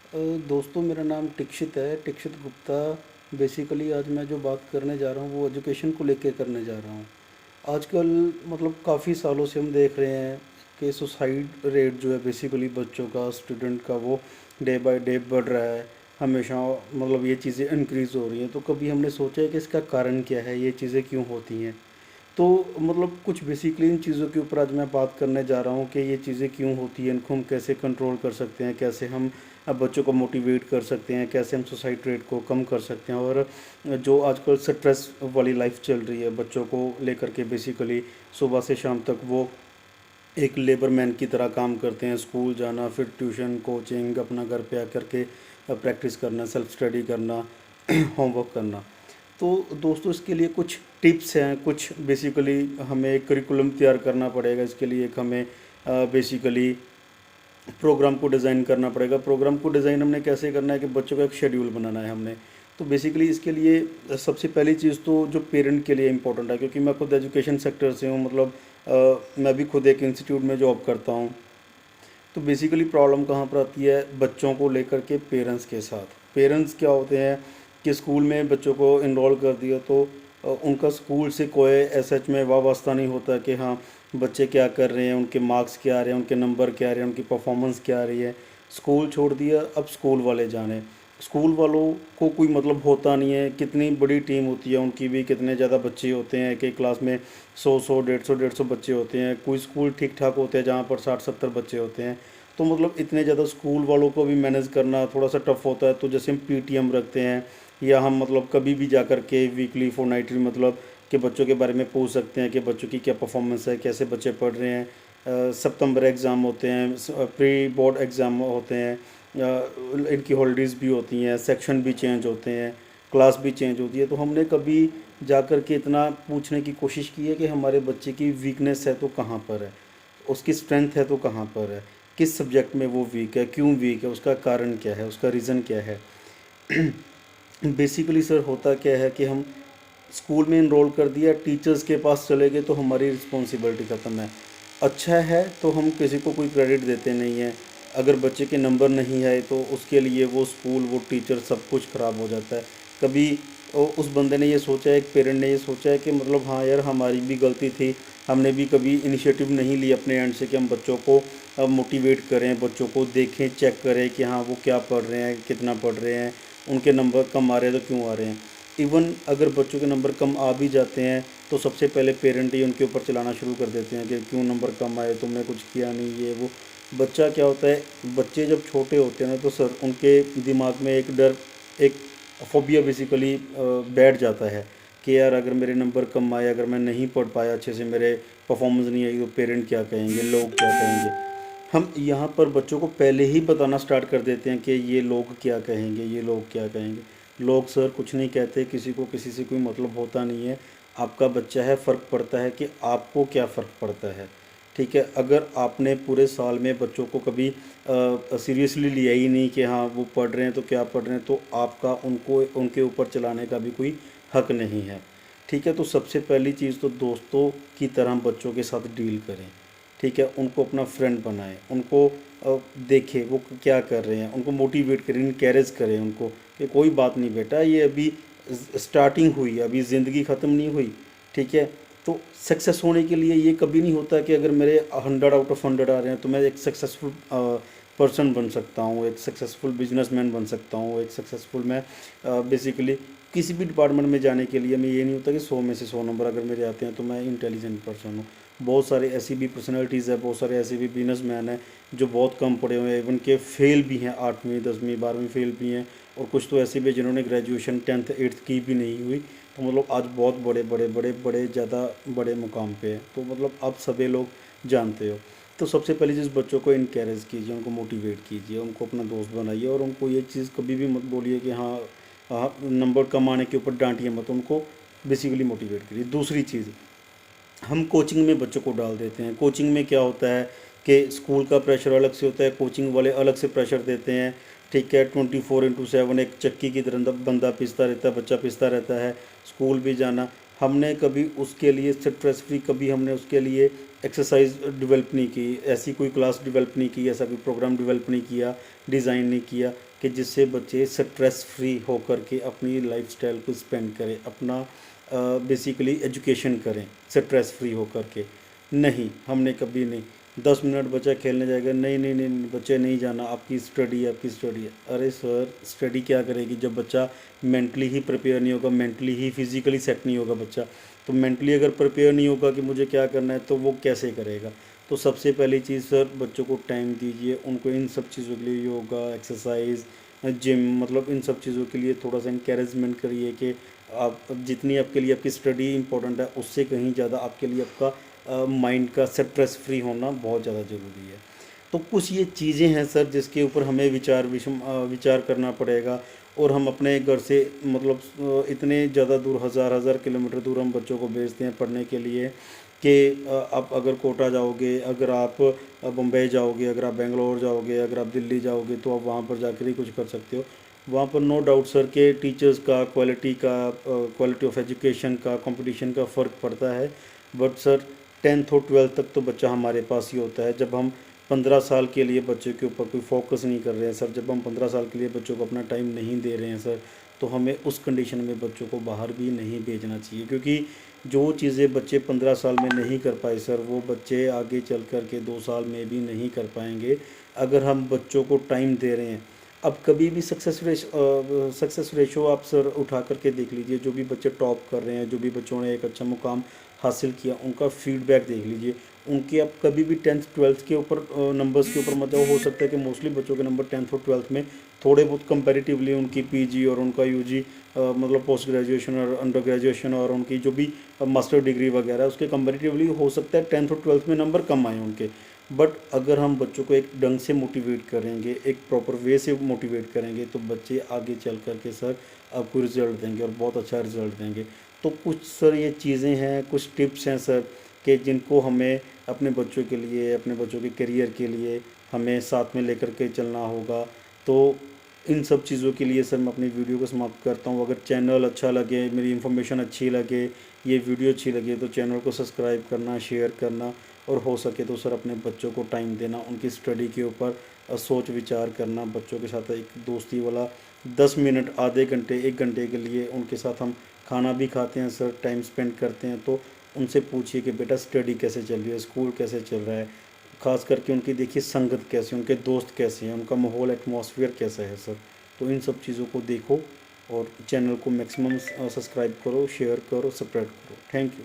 अ, दोस्तों मेरा नाम टिक्षित है, टिक्षित गुप्ता। बेसिकली आज मैं जो बात करने जा रहा हूँ वो एजुकेशन को लेके करने जा रहा हूँ। आजकल मतलब काफ़ी सालों से हम देख रहे हैं कि सुसाइड रेट जो है बेसिकली बच्चों का, स्टूडेंट का, वो डे बाय डे बढ़ रहा है। हमेशा मतलब ये चीज़ें इंक्रीज़ हो रही हैं। तो कभी हमने सोचा है कि इसका कारण क्या है, ये चीज़ें क्यों होती हैं। तो मतलब कुछ बेसिकली इन चीज़ों के ऊपर आज मैं बात करने जा रहा हूँ कि ये चीज़ें क्यों होती हैं, इनको हम कैसे कंट्रोल कर सकते हैं, कैसे हम बच्चों को मोटिवेट कर सकते हैं, कैसे हम सुसाइड रेट को कम कर सकते हैं। और जो आजकल स्ट्रेस वाली लाइफ चल रही है बच्चों को लेकर के, बेसिकली सुबह से शाम तक वो एक लेबर मैन की तरह काम करते हैं। स्कूल जाना, फिर ट्यूशन, कोचिंग, अपना घर पे आकर के प्रैक्टिस करना, सेल्फ स्टडी करना, होमवर्क करना। तो दोस्तों इसके लिए कुछ टिप्स हैं, कुछ बेसिकली हमें एक करिकुलम तैयार करना पड़ेगा। इसके लिए एक हमें बेसिकली प्रोग्राम को डिज़ाइन करना पड़ेगा। प्रोग्राम को डिज़ाइन हमने कैसे करना है कि बच्चों का एक शेड्यूल बनाना है हमने। तो बेसिकली इसके लिए सबसे पहली चीज़ तो जो पेरेंट के लिए इम्पोर्टेंट है, क्योंकि मैं खुद एजुकेशन सेक्टर से हूँ। मतलब मैं भी खुद एक इंस्टीट्यूट में जॉब करता हूँ। तो बेसिकली प्रॉब्लम कहाँ पर आती है बच्चों को लेकर के पेरेंट्स के साथ। पेरेंट्स क्या होते हैं कि स्कूल में बच्चों को इनरोल कर दिया तो उनका स्कूल से कोई एसएच में वास्ता नहीं होता कि हाँ बच्चे क्या कर रहे हैं, उनके मार्क्स क्या आ रहे हैं, उनके नंबर क्या आ रहे हैं, उनकी परफॉर्मेंस क्या आ रही है। स्कूल छोड़ दिया, अब स्कूल वाले जाने। स्कूल वालों को कोई मतलब होता नहीं है, कितनी बड़ी टीम होती है उनकी भी, कितने ज़्यादा बच्चे होते हैं कि क्लास में 100 100 150 बच्चे होते हैं। कोई स्कूल ठीक ठाक होते हैं जहाँ पर 60 70 बच्चे होते हैं। तो मतलब इतने ज़्यादा स्कूल वालों को भी मैनेज करना थोड़ा सा टफ होता है। तो जैसे हम पीटीएम रखते हैं, या हम मतलब कभी भी जा कर के वीकली फोर्टनाइटली मतलब कि बच्चों के बारे में पूछ सकते हैं कि बच्चों की क्या परफॉर्मेंस है, कैसे बच्चे पढ़ रहे हैं। सितंबर एग्ज़ाम होते हैं, प्री बोर्ड एग्ज़ाम होते हैं, इनकी हॉलीडेज़ भी होती हैं, सेक्शन भी चेंज होते हैं, क्लास भी चेंज होती है। तो हमने कभी जा कर के इतना पूछने की कोशिश की है कि हमारे बच्चे की वीकनेस है तो कहाँ पर है, उसकी स्ट्रेंथ है तो कहाँ पर है, किस सब्जेक्ट में वो वीक है, क्यों वीक है, उसका कारण क्या है, उसका रीज़न क्या है। बेसिकली सर होता क्या है कि हम स्कूल में इनरोल कर दिया, टीचर्स के पास चले गए तो हमारी रिस्पॉन्सिबिलिटी ख़त्म है। अच्छा है तो हम किसी को कोई क्रेडिट देते नहीं हैं। अगर बच्चे के नंबर नहीं आए तो उसके लिए वो स्कूल, वो टीचर, सब कुछ ख़राब हो जाता है। कभी उस बंदे ने ये सोचा है, एक पेरेंट ने ये सोचा है कि मतलब हाँ यार हमारी भी गलती थी, हमने भी कभी इनिशिएटिव नहीं लिया अपने एंड से कि हम बच्चों को मोटिवेट करें, बच्चों को देखें, चेक करें कि हाँ वो क्या पढ़ रहे हैं, कितना पढ़ रहे हैं, उनके नंबर कम आ रहे हैं तो क्यों आ रहे हैं। इवन अगर बच्चों के नंबर कम आ भी जाते हैं तो सबसे पहले पेरेंट ही उनके ऊपर चलाना शुरू कर देते हैं कि क्यों नंबर कम आए, तुमने कुछ किया नहीं, ये वो। बच्चा क्या होता है, बच्चे जब छोटे होते हैं ना तो सर उनके दिमाग में एक डर, एक फोबिया बेसिकली बैठ जाता है कि यार अगर मेरे नंबर कम आए, अगर मैं नहीं पढ़ पाया अच्छे से, मेरे परफॉर्मेंस नहीं आई तो पेरेंट क्या कहेंगे, लोग क्या कहेंगे। हम यहाँ पर बच्चों को पहले ही बताना स्टार्ट कर देते हैं कि ये लोग क्या कहेंगे, ये लोग क्या कहेंगे। लोग सर कुछ नहीं कहते, किसी को किसी से कोई मतलब होता नहीं है। आपका बच्चा है, फ़र्क पड़ता है कि आपको क्या फ़र्क पड़ता है। ठीक है, अगर आपने पूरे साल में बच्चों को कभी सीरियसली लिया ही नहीं कि हाँ वो पढ़ रहे हैं तो क्या पढ़ रहे हैं, तो आपका उनको उनके ऊपर चलाने का भी कोई हक नहीं है। ठीक है, तो सबसे पहली चीज़ तो दोस्तों की तरह बच्चों के साथ डील करें। ठीक है, उनको अपना फ्रेंड बनाएं, उनको देखें वो क्या कर रहे हैं, उनको मोटिवेट करें, इनकरेज करें उनको कि कोई बात नहीं बेटा, ये अभी स्टार्टिंग हुई है, अभी ज़िंदगी ख़त्म नहीं हुई। ठीक है, तो सक्सेस होने के लिए ये कभी नहीं होता कि अगर मेरे 100 आउट ऑफ 100 आ रहे हैं तो मैं एक सक्सेसफुल पर्सन बन सकता हूँ, एक सक्सेसफुल बिजनेसमैन बन सकता हूँ, एक सक्सेसफुल मैं बेसिकली किसी भी डिपार्टमेंट में जाने के लिए मैं ये नहीं होता कि 100 में से 100 नंबर अगर मेरे आते हैं तो मैं इंटेलिजेंट पर्सन हूँ। बहुत सारे ऐसी भी पर्सनैलिटीज़ है, बहुत सारे ऐसे भी बिजनेसमैन हैं जो बहुत कम पढ़े हुए हैं, इवन के फेल भी हैं, 8वीं 10वीं 12वीं फेल भी हैं। और कुछ तो ऐसे भी जिन्होंने ग्रेजुएशन 10th 8th की भी नहीं हुई, तो मतलब आज बहुत बड़े बड़े बड़े बड़े ज़्यादा बड़े मुकाम पे है। तो मतलब आप सभी लोग जानते हो। तो सबसे पहली चीज़ बच्चों को इनकरेज कीजिए, उनको मोटिवेट कीजिए, उनको अपना दोस्त बनाइए, और उनको ये चीज़ कभी भी मत बोलिए कि हाँ नंबर कम आने के ऊपर डांटिए मत, उनको बेसिकली मोटिवेट करिए। दूसरी चीज़, हम कोचिंग में बच्चों को डाल देते हैं। कोचिंग में क्या होता है कि स्कूल का प्रेशर अलग से होता है, कोचिंग वाले अलग से प्रेशर देते हैं। ठीक है, 24/7 एक चक्की की तरह बंदा पिसता रहता है, बच्चा पिसता रहता है, स्कूल भी जाना। हमने कभी उसके लिए स्ट्रेस फ्री, कभी हमने उसके लिए एक्सरसाइज डेवलप नहीं की, ऐसी कोई क्लास डेवलप नहीं की, ऐसा कोई प्रोग्राम डेवलप नहीं किया, डिज़ाइन नहीं किया। कि जिससे बच्चे स्ट्रेस फ्री होकर के अपनी लाइफस्टाइल को स्पेंड करें, अपना बेसिकली एजुकेशन करें स्ट्रेस फ्री होकर के। नहीं, हमने कभी नहीं 10 मिनट बच्चा खेलने जाएगा, नहीं नहीं नहीं नहीं, बच्चे नहीं जाना, आपकी स्टडी है, आपकी स्टडी है। अरे सर, स्टडी क्या करेगी जब बच्चा मेंटली ही प्रिपेयर नहीं होगा, मेंटली ही फिजिकली सेट नहीं होगा बच्चा। तो मेंटली अगर प्रिपेयर नहीं होगा कि मुझे क्या करना है, तो वो कैसे करेगा। तो सबसे पहली चीज़ सर, बच्चों को टाइम दीजिए, उनको इन सब चीज़ों के लिए योगा, एक्सरसाइज, जिम, मतलब इन सब चीज़ों के लिए थोड़ा सा इनकरेजमेंट करिए कि आप जितनी आपके लिए आपकी स्टडी इंपॉर्टेंट है, उससे कहीं ज़्यादा आपके लिए आपका माइंड का स्ट्रेस फ्री होना बहुत ज़्यादा ज़रूरी है। तो कुछ ये चीज़ें हैं सर जिसके ऊपर हमें विचार करना पड़ेगा। और हम अपने घर से मतलब इतने ज़्यादा दूर, हज़ार हज़ार किलोमीटर दूर हम बच्चों को भेजते हैं पढ़ने के लिए कि आप अगर कोटा जाओगे, अगर आप बम्बई जाओगे, अगर आप बेंगलोर जाओगे, अगर आप दिल्ली जाओगे, तो आप वहाँ पर जाकर ही कुछ कर सकते हो। वहाँ पर नो डाउट सर के टीचर्स का क्वालिटी ऑफ एजुकेशन का, कंपटीशन का फ़र्क पड़ता है। बट सर 10th और 12th तक तो बच्चा हमारे पास ही होता है। जब हम 15 साल के लिए बच्चे के ऊपर कोई फोकस नहीं कर रहे हैं सर, जब हम 15 साल के लिए बच्चों को अपना टाइम नहीं दे रहे हैं सर, तो हमें उस कंडीशन में बच्चों को बाहर भी नहीं भेजना चाहिए। क्योंकि जो चीज़ें बच्चे 15 साल में नहीं कर पाए सर, वो बच्चे आगे चल कर के 2 साल में भी नहीं कर पाएंगे अगर हम बच्चों को टाइम दे रहे हैं। अब कभी भी सक्सेस रेशो आप सर उठा करके देख लीजिए, जो भी बच्चे टॉप कर रहे हैं, जो भी बच्चों ने एक अच्छा मुकाम हासिल किया, उनका फीडबैक देख लीजिए। उनके आप कभी भी 10th 12th के ऊपर नंबर्स के ऊपर मत जाओ। हो सकता है कि मोस्टली बच्चों के नंबर 10th और 12th में थोड़े बहुत कंपैरेटिवली उनकी पीजी और उनका यूजी मतलब पोस्ट ग्रेजुएशन और अंडर ग्रेजुएशन और उनकी जो भी मास्टर डिग्री वगैरह, उसके कंपैरेटिवली हो सकता है 10th और 12th में नंबर कम आए उनके। बट अगर हम बच्चों को एक ढंग से मोटिवेट करेंगे, एक प्रॉपर वे से मोटिवेट करेंगे, तो बच्चे आगे चल कर के सर आपको रिज़ल्ट देंगे और बहुत अच्छा रिज़ल्ट देंगे। तो कुछ सर ये चीज़ें हैं, कुछ टिप्स हैं सर कि जिनको हमें अपने बच्चों के लिए, अपने बच्चों के करियर के लिए हमें साथ में लेकर के चलना होगा। तो इन सब चीज़ों के लिए सर मैं अपनी वीडियो को समाप्त करता हूँ। अगर चैनल अच्छा लगे, मेरी इन्फॉर्मेशन अच्छी लगे, ये वीडियो अच्छी लगे, तो चैनल को सब्सक्राइब करना, शेयर करना, और हो सके तो सर अपने बच्चों को टाइम देना, उनकी स्टडी के ऊपर सोच विचार करना। बच्चों के साथ एक दोस्ती वाला 10 मिनट, आधे घंटे, 1 घंटे के लिए उनके साथ हम खाना भी खाते हैं सर, टाइम स्पेंड करते हैं। तो उनसे पूछिए कि बेटा स्टडी कैसे चल रही है, स्कूल कैसे चल रहा है, ख़ास करके उनकी देखिए संगत कैसी है, उनके दोस्त कैसे हैं, उनका माहौल एटमॉस्फेयर कैसा है सर। तो इन सब चीज़ों को देखो और चैनल को मैक्सिमम सब्सक्राइब करो, शेयर करो, स्प्रेड करो। Thank you.